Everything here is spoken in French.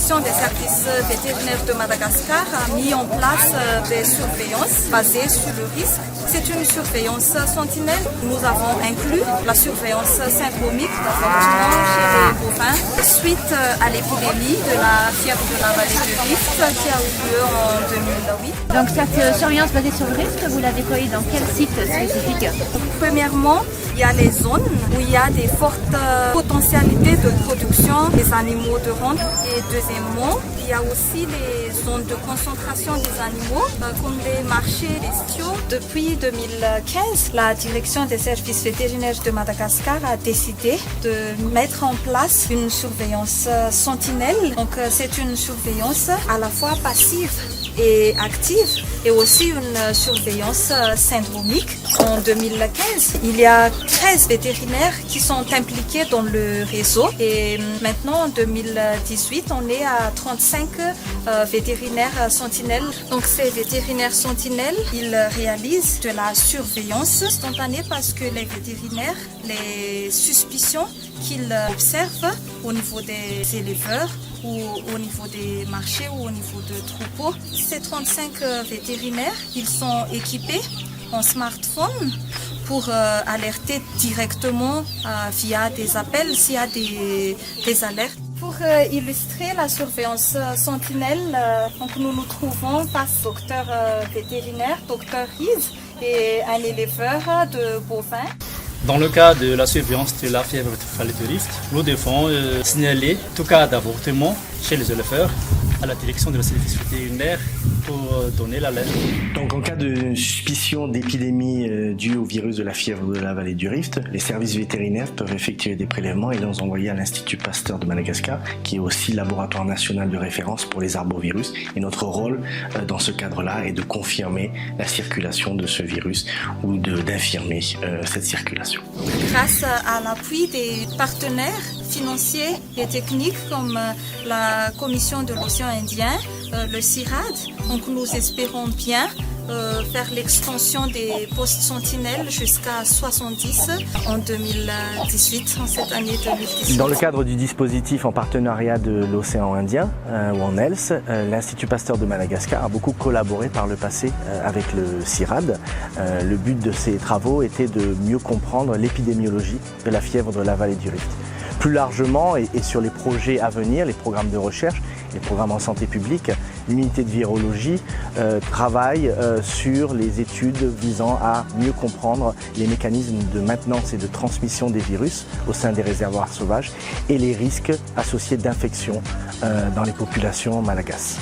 direction des services vétérinaires de Madagascar a mis en place des surveillances basées sur le risque. C'est une surveillance sentinelle. Nous avons inclus la surveillance syndromique d'avortement chez les bovins suite à l'épidémie de la fièvre de la vallée du Rift qui a eu lieu en 2008. Donc cette surveillance basée sur le risque, vous la déployez dans quel site spécifique? Premièrement, il y a les zones où il y a des fortes potentialités de production des animaux de rente. Et deuxièmement, il y a aussi les zones de concentration des animaux, comme les marchés bestiaux. Depuis 2015, la direction des services vétérinaires de Madagascar a décidé de mettre en place une surveillance sentinelle. Donc c'est une surveillance à la fois passive et active et aussi une surveillance syndromique. En 2015, il y a 13 vétérinaires qui sont impliqués dans le réseau et maintenant en 2018, on est à 35 vétérinaires sentinelles. Donc ces vétérinaires sentinelles, ils réalisent de la surveillance instantanée parce que les vétérinaires, les suspicions qu'ils observent au niveau des éleveurs ou au niveau des marchés ou au niveau de troupeaux. Ces 35 vétérinaires, ils sont équipés en smartphone pour alerter directement via des appels s'il y a des alertes. Pour illustrer la surveillance sentinelle, donc nous nous trouvons face au docteur vétérinaire, docteur Riz, et un éleveur de bovins. Dans le cas de la surveillance de la fièvre de la vallée du Rift, nous devons signaler tout cas d'avortement chez les éleveurs à la direction de la service vétérinaire pour donner l'alerte. Donc en cas de suspicion d'épidémie due au virus de la fièvre de la vallée du Rift, les services vétérinaires peuvent effectuer des prélèvements et les envoyer à l'Institut Pasteur de Madagascar, qui est aussi laboratoire national de référence pour les arbovirus. Et notre rôle dans ce cadre-là est de confirmer la circulation de ce virus ou d'infirmer cette circulation. Grâce à l'appui des partenaires financiers et techniques comme la Commission de l'océan Indien, le CIRAD, donc nous espérons bien faire l'extension des postes sentinelles jusqu'à 70 en 2018, en cette année 2018. Dans le cadre du dispositif en partenariat de l'océan Indien, ou en ELS, l'Institut Pasteur de Madagascar a beaucoup collaboré par le passé avec le CIRAD. Le but de ces travaux était de mieux comprendre l'épidémiologie de la fièvre de la vallée du Rift. Plus largement, et sur les projets à venir, les programmes de recherche, les programmes en santé publique, l'unité de virologie travaille sur les études visant à mieux comprendre les mécanismes de maintenance et de transmission des virus au sein des réservoirs sauvages et les risques associés d'infection dans les populations malagasy.